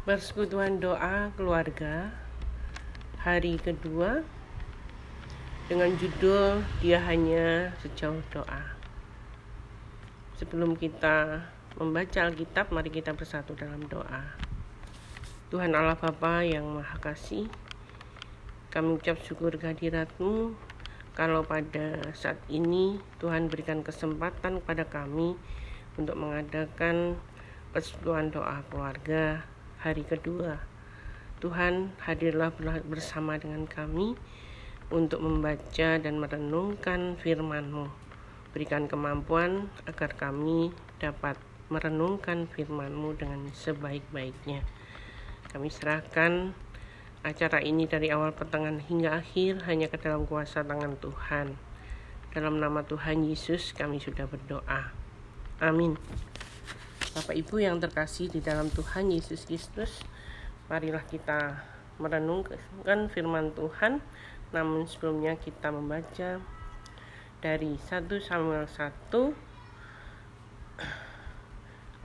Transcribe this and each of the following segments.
Persekutuan doa keluarga hari kedua dengan judul Dia Hanya Sejauh Doa. Sebelum kita membaca Alkitab, mari kita bersatu dalam doa. Tuhan Allah Bapa yang Maha Kasih, kami ucap syukur kehadirat-Mu kalau pada saat ini Tuhan berikan kesempatan kepada kami untuk mengadakan persekutuan doa keluarga hari kedua. Tuhan, hadirlah bersama dengan kami untuk membaca dan merenungkan firman-Mu. Berikan kemampuan agar kami dapat merenungkan firman-Mu dengan sebaik-baiknya. Kami serahkan acara ini dari awal, pertengahan hingga akhir hanya ke dalam kuasa tangan Tuhan. Dalam nama Tuhan Yesus kami sudah berdoa. Amin. Bapak Ibu yang terkasih di dalam Tuhan Yesus Kristus, marilah kita merenungkan firman Tuhan. Namun sebelumnya kita membaca dari 1 Samuel 1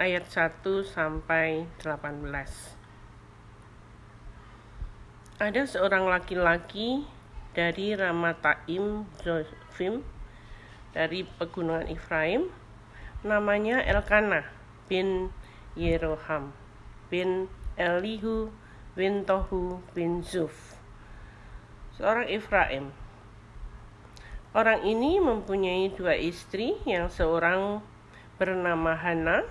ayat 1 sampai 18. Ada seorang laki-laki dari Ramataim Zophim dari pegunungan Efraim, namanya Elkanah bin Yeroham bin Elihu bin Tohu bin Zuf, seorang Efraim. Orang ini mempunyai dua istri, yang seorang bernama Hana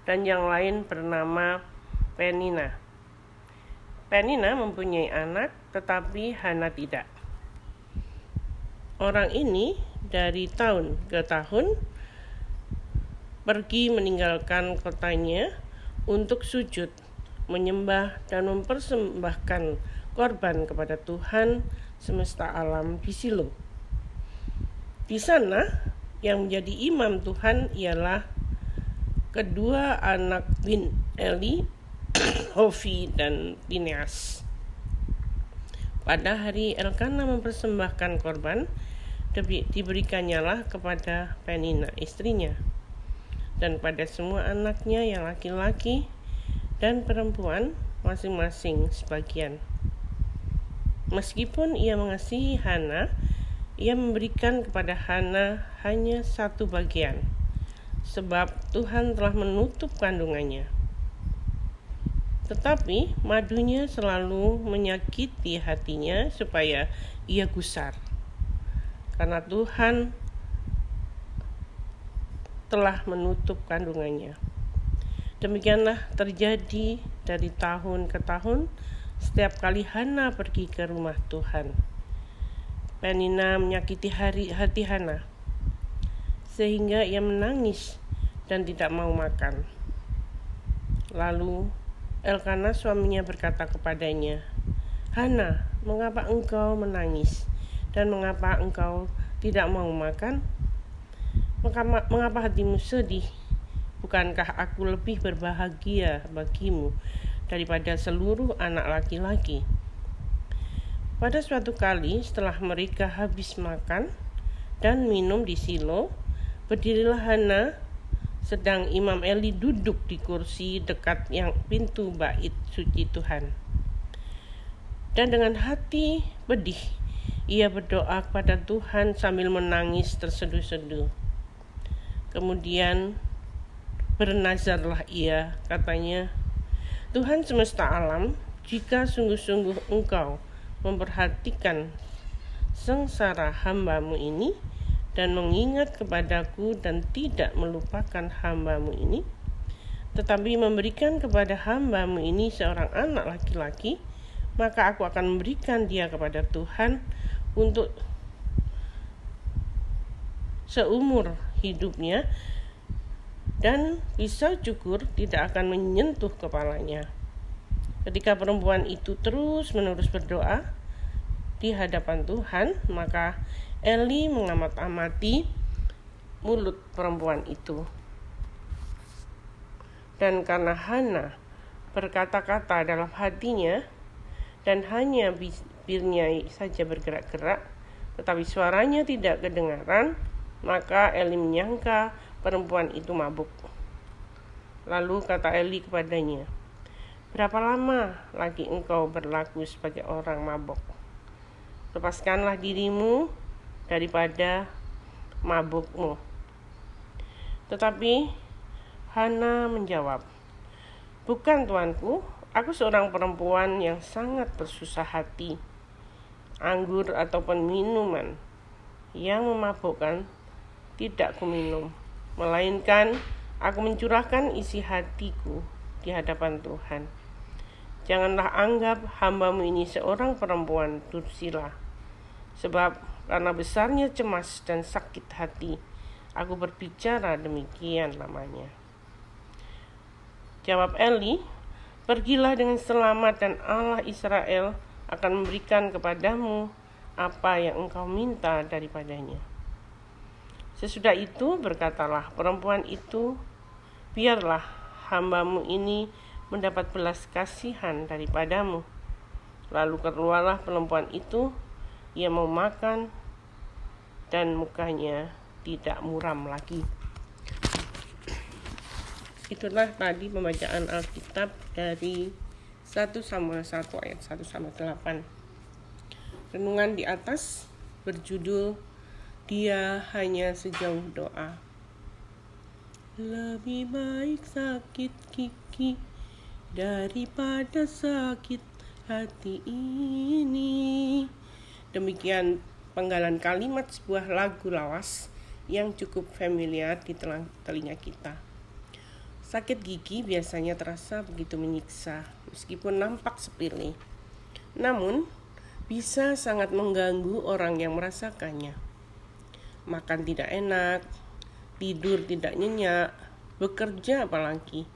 dan yang lain bernama Penina. Penina mempunyai anak, tetapi Hana tidak. Orang ini dari tahun ke tahun pergi meninggalkan kotanya untuk sujud, menyembah dan mempersembahkan korban kepada Tuhan semesta alam di Silo. Di sana yang menjadi imam Tuhan ialah kedua anak bin Eli, Hofni dan Fineas. Pada hari Elkanah mempersembahkan korban, diberikannya kepada Penina istrinya, dan pada semua anaknya yang laki-laki dan perempuan masing-masing sebagian. Meskipun ia mengasihi Hana, ia memberikan kepada Hana hanya satu bagian, sebab Tuhan telah menutup kandungannya. Tetapi madunya selalu menyakiti hatinya supaya ia gusar, karena Tuhan telah menutup kandungannya. Demikianlah terjadi dari tahun ke tahun setiap kali Hana pergi ke rumah Tuhan. Penina menyakiti hati Hana sehingga ia menangis dan tidak mau makan. Lalu Elkanah suaminya berkata kepadanya, "Hana, mengapa engkau menangis dan mengapa engkau tidak mau makan? Mengapa hatimu sedih? Bukankah aku lebih berbahagia bagimu daripada seluruh anak laki-laki?" Pada suatu kali setelah mereka habis makan dan minum di Silo, berdirilah Hana sedang Imam Eli duduk di kursi dekat yang pintu bait suci Tuhan. Dan dengan hati pedih ia berdoa kepada Tuhan sambil menangis terseduh-seduh. Kemudian bernazarlah ia, katanya, "Tuhan semesta alam, jika sungguh-sungguh engkau memperhatikan sengsara hamba-Mu ini dan mengingat kepadaku dan tidak melupakan hamba-Mu ini, tetapi memberikan kepada hamba-Mu ini seorang anak laki-laki, maka aku akan memberikan dia kepada Tuhan untuk seumur hidupnya, dan pisau cukur tidak akan menyentuh kepalanya." Ketika perempuan itu terus-menerus berdoa di hadapan Tuhan, maka Eli mengamat-amati mulut perempuan itu. Dan karena Hana berkata-kata dalam hatinya dan hanya bibirnya saja bergerak-gerak, tetapi suaranya tidak kedengaran, maka Eli menyangka perempuan itu mabuk. Lalu kata Eli kepadanya, Berapa lama lagi engkau berlaku sebagai orang mabuk? Lepaskanlah dirimu daripada mabukmu. Tetapi Hana menjawab, bukan tuanku, aku seorang perempuan yang sangat bersusah hati. Anggur ataupun minuman yang memabukkan tidak kuminum, melainkan aku mencurahkan isi hatiku di hadapan Tuhan. Janganlah anggap hambamu ini seorang perempuan dursila, sebab karena besarnya cemas dan sakit hati, aku berbicara demikian lamanya. Jawab Eli, pergilah dengan selamat dan Allah Israel akan memberikan kepadamu apa yang engkau minta daripadanya. Sesudah itu berkatalah perempuan itu, biarlah hambamu ini mendapat belas kasihan daripadamu. Lalu keluarlah perempuan itu, ia mau makan dan mukanya tidak muram lagi. Itulah tadi pembacaan Alkitab dari 1 Samuel 1 ayat 1 sampai 8. Renungan di atas berjudul Dia Hanya Sejauh Doa. Lebih baik sakit gigi daripada sakit hati ini. Demikian penggalan kalimat sebuah lagu lawas yang cukup familiar di telinga kita. Sakit gigi biasanya terasa begitu menyiksa, meskipun nampak sepele. Namun, bisa sangat mengganggu orang yang merasakannya. Makan tidak enak, tidur tidak nyenyak, bekerja apalagi.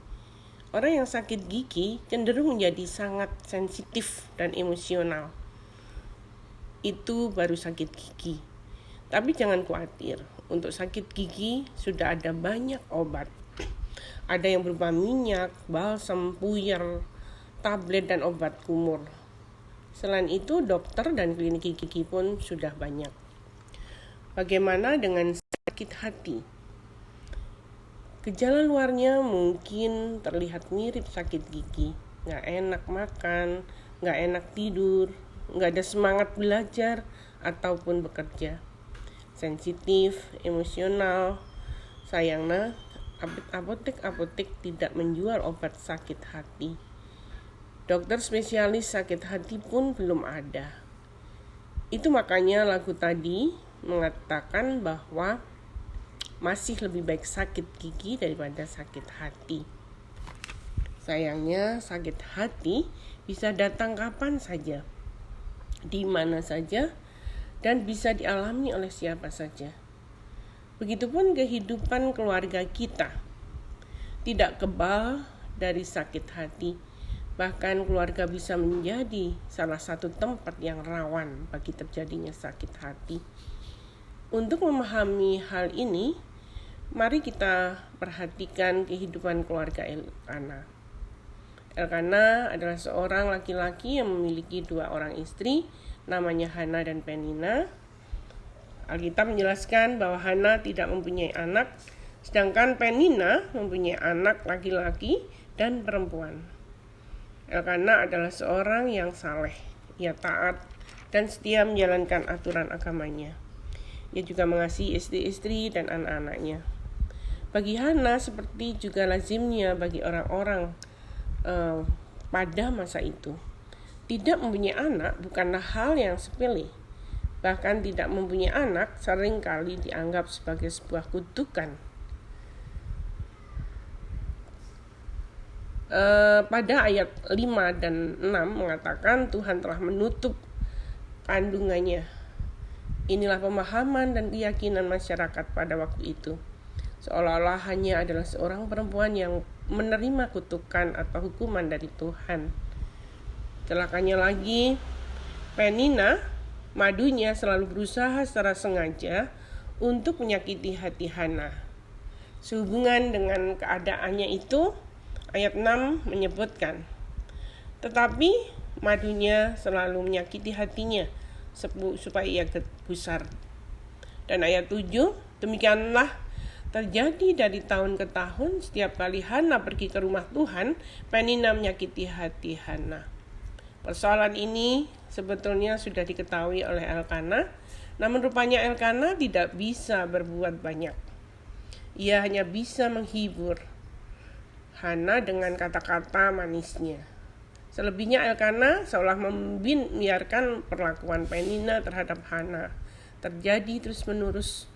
Orang yang sakit gigi cenderung menjadi sangat sensitif dan emosional. Itu baru sakit gigi. Tapi jangan khawatir, untuk sakit gigi sudah ada banyak obat. Ada yang berupa minyak, balsam, puyer, tablet, dan obat kumur. Selain itu, dokter dan klinik gigi pun sudah banyak. Bagaimana dengan sakit hati? Gejala luarnya mungkin terlihat mirip sakit gigi. Nggak enak makan, nggak enak tidur, nggak ada semangat belajar ataupun bekerja. Sensitif, emosional. Sayangnya, apotek tidak menjual obat sakit hati. Dokter spesialis sakit hati pun belum ada. Itu makanya lagu tadi mengatakan bahwa masih lebih baik sakit gigi daripada sakit hati. Sayangnya sakit hati bisa datang kapan saja, di mana saja, dan bisa dialami oleh siapa saja. Begitupun kehidupan keluarga kita, tidak kebal dari sakit hati. Bahkan keluarga bisa menjadi salah satu tempat yang rawan bagi terjadinya sakit hati. Untuk memahami hal ini, mari kita perhatikan kehidupan keluarga Elkana. Elkana adalah seorang laki-laki yang memiliki 2 orang istri, namanya Hana dan Penina. Alkitab menjelaskan bahwa Hana tidak mempunyai anak, sedangkan Penina mempunyai anak laki-laki dan perempuan. Elkana adalah seorang yang saleh, ia taat dan setia menjalankan aturan agamanya. Ia juga mengasihi istri-istri dan anak-anaknya. Bagi Hana, seperti juga lazimnya bagi orang-orang pada masa itu, tidak mempunyai anak bukanlah hal yang sepele. Bahkan tidak mempunyai anak seringkali dianggap sebagai sebuah kutukan. Pada ayat 5 dan 6 mengatakan Tuhan telah menutup kandungannya. Inilah pemahaman dan keyakinan masyarakat pada waktu itu. Seolah-olah hanya adalah seorang perempuan yang menerima kutukan atau hukuman dari Tuhan. Celakanya lagi, Penina, madunya selalu berusaha secara sengaja untuk menyakiti hati Hana. Sehubungan dengan keadaannya itu, ayat 6 menyebutkan, tetapi madunya selalu menyakiti hatinya supaya ia gusar. Dan ayat 7, demikianlah terjadi dari tahun ke tahun. Setiap kali Hana pergi ke rumah Tuhan, Penina menyakiti hati Hana. Persoalan ini sebetulnya sudah diketahui oleh Elkana, namun rupanya Elkana tidak bisa berbuat banyak. Ia hanya bisa menghibur Hana dengan kata-kata manisnya. Selebihnya Elkana seolah membiarkan perlakuan Penina terhadap Hana terjadi terus-menerus.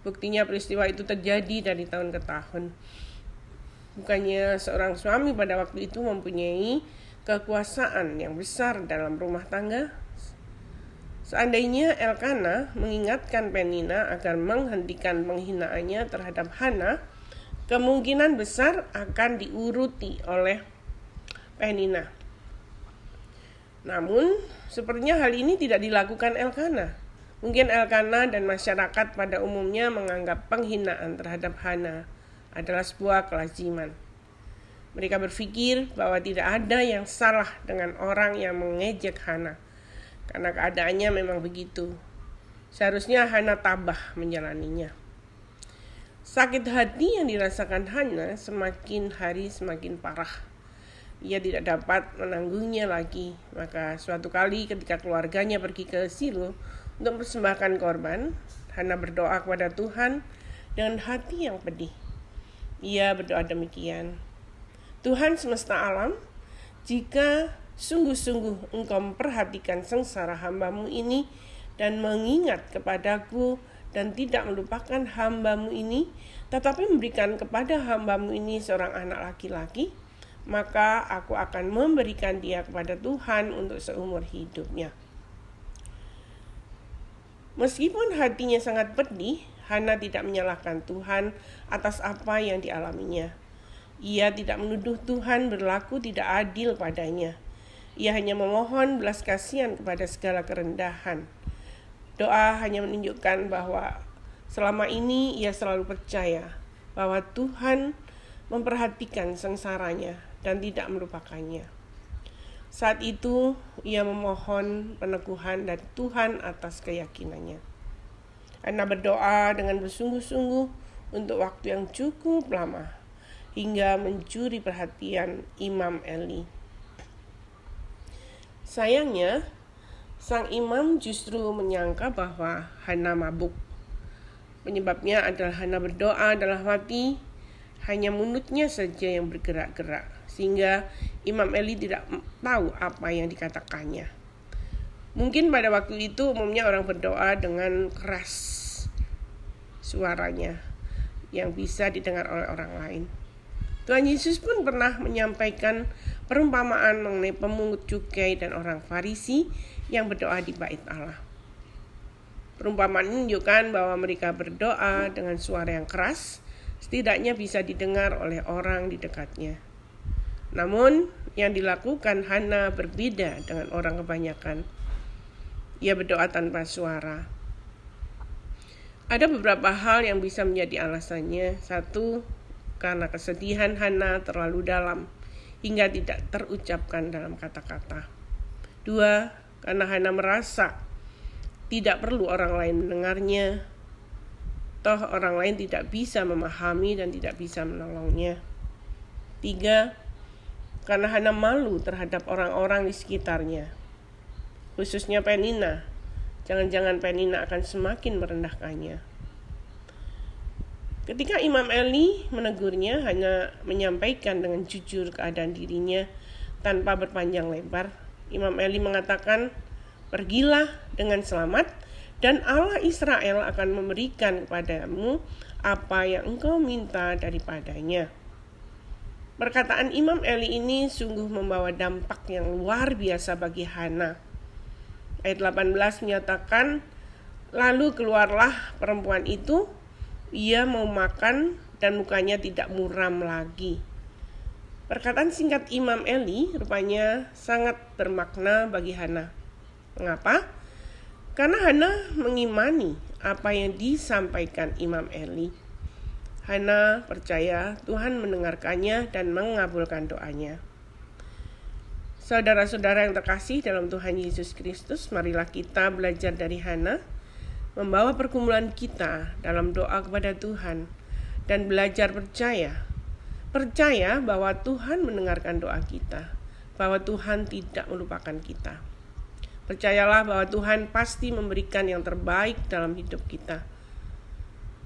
Buktinya peristiwa itu terjadi dari tahun ke tahun. Bukannya seorang suami pada waktu itu mempunyai kekuasaan yang besar dalam rumah tangga? Seandainya Elkana mengingatkan Penina agar menghentikan penghinaannya terhadap Hana, kemungkinan besar akan diuruti oleh Penina. Namun, sepertinya hal ini tidak dilakukan Elkana. Mungkin Elkana dan masyarakat pada umumnya menganggap penghinaan terhadap Hana adalah sebuah kelaziman. Mereka berpikir bahwa tidak ada yang salah dengan orang yang mengejek Hana, karena keadaannya memang begitu. Seharusnya Hana tabah menjalaninya. Sakit hati yang dirasakan Hana semakin hari semakin parah. Ia tidak dapat menanggungnya lagi. Maka suatu kali ketika keluarganya pergi ke Silo untuk mempersembahkan korban, Hana berdoa kepada Tuhan dengan hati yang pedih. Ia berdoa demikian: Tuhan semesta alam, jika sungguh-sungguh Engkau memperhatikan sengsara hamba-Mu ini dan mengingat kepadaku dan tidak melupakan hamba-Mu ini, tetapi memberikan kepada hamba-Mu ini seorang anak laki-laki, maka aku akan memberikan dia kepada Tuhan untuk seumur hidupnya. Meskipun hatinya sangat pedih, Hana tidak menyalahkan Tuhan atas apa yang dialaminya. Ia tidak menuduh Tuhan berlaku tidak adil padanya. Ia hanya memohon belas kasihan kepada segala kerendahan. Doa hanya menunjukkan bahwa selama ini ia selalu percaya bahwa Tuhan memperhatikan sengsaranya dan tidak melupakannya. Saat itu ia memohon peneguhan dari Tuhan atas keyakinannya. Hana berdoa dengan bersungguh-sungguh untuk waktu yang cukup lama, hingga mencuri perhatian Imam Eli. Sayangnya, sang imam justru menyangka bahwa Hana mabuk. Penyebabnya adalah Hana berdoa dalam hati, hanya mulutnya saja yang bergerak-gerak, sehingga Imam Eli tidak tahu apa yang dikatakannya. Mungkin pada waktu itu umumnya orang berdoa dengan keras suaranya yang bisa didengar oleh orang lain. Tuhan Yesus pun pernah menyampaikan perumpamaan mengenai pemungut cukai dan orang Farisi yang berdoa di bait Allah. Perumpamaan ini menunjukkan bahwa mereka berdoa dengan suara yang keras, setidaknya bisa didengar oleh orang di dekatnya. Namun, yang dilakukan Hana berbeda dengan orang kebanyakan. Ia berdoa tanpa suara. Ada beberapa hal yang bisa menjadi alasannya. Satu, karena kesedihan Hana terlalu dalam hingga tidak terucapkan dalam kata-kata. Dua, karena Hana merasa tidak perlu orang lain mendengarnya, toh orang lain tidak bisa memahami dan tidak bisa menolongnya. Tiga, karena Hana malu terhadap orang-orang di sekitarnya, khususnya Penina. Jangan-jangan Penina akan semakin merendahkannya. Ketika Imam Eli menegurnya, hanya menyampaikan dengan jujur keadaan dirinya tanpa berpanjang lebar. Imam Eli mengatakan, "Pergilah dengan selamat, dan Allah Israel akan memberikan kepadamu apa yang engkau minta daripadanya." Perkataan Imam Eli ini sungguh membawa dampak yang luar biasa bagi Hana. Ayat 18 menyatakan, "Lalu keluarlah perempuan itu, ia mau makan dan mukanya tidak muram lagi." Perkataan singkat Imam Eli rupanya sangat bermakna bagi Hana. Mengapa? Karena Hana mengimani apa yang disampaikan Imam Eli. Hana percaya Tuhan mendengarkannya dan mengabulkan doanya. Saudara-saudara yang terkasih dalam Tuhan Yesus Kristus, marilah kita belajar dari Hana, membawa pergumulan kita dalam doa kepada Tuhan, dan belajar percaya. Percaya bahwa Tuhan mendengarkan doa kita, bahwa Tuhan tidak melupakan kita. Percayalah bahwa Tuhan pasti memberikan yang terbaik dalam hidup kita.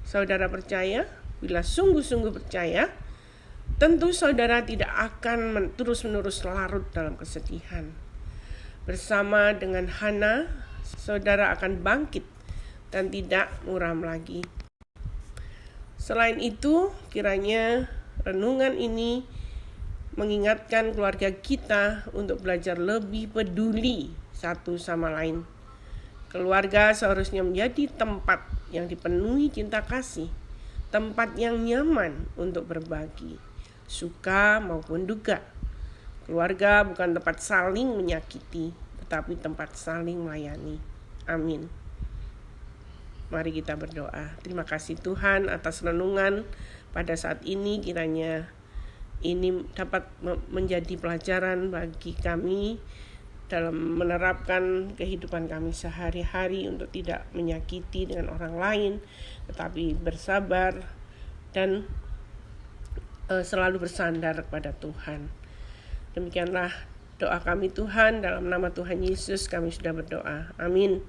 Saudara percaya? Bila sungguh-sungguh percaya, tentu saudara tidak akan terus-menerus larut dalam kesedihan. Bersama dengan Hana, saudara akan bangkit dan tidak muram lagi. Selain itu, kiranya renungan ini mengingatkan keluarga kita untuk belajar lebih peduli satu sama lain. Keluarga seharusnya menjadi tempat yang dipenuhi cinta kasih, tempat yang nyaman untuk berbagi, suka maupun duka. Keluarga bukan tempat saling menyakiti, tetapi tempat saling melayani. Amin. Mari kita berdoa. Terima kasih Tuhan atas renungan pada saat ini, kiranya ini dapat menjadi pelajaran bagi kami dalam menerapkan kehidupan kami sehari-hari untuk tidak menyakiti dengan orang lain, tetapi bersabar dan selalu bersandar kepada Tuhan. Demikianlah doa kami Tuhan, dalam nama Tuhan Yesus kami sudah berdoa. Amin.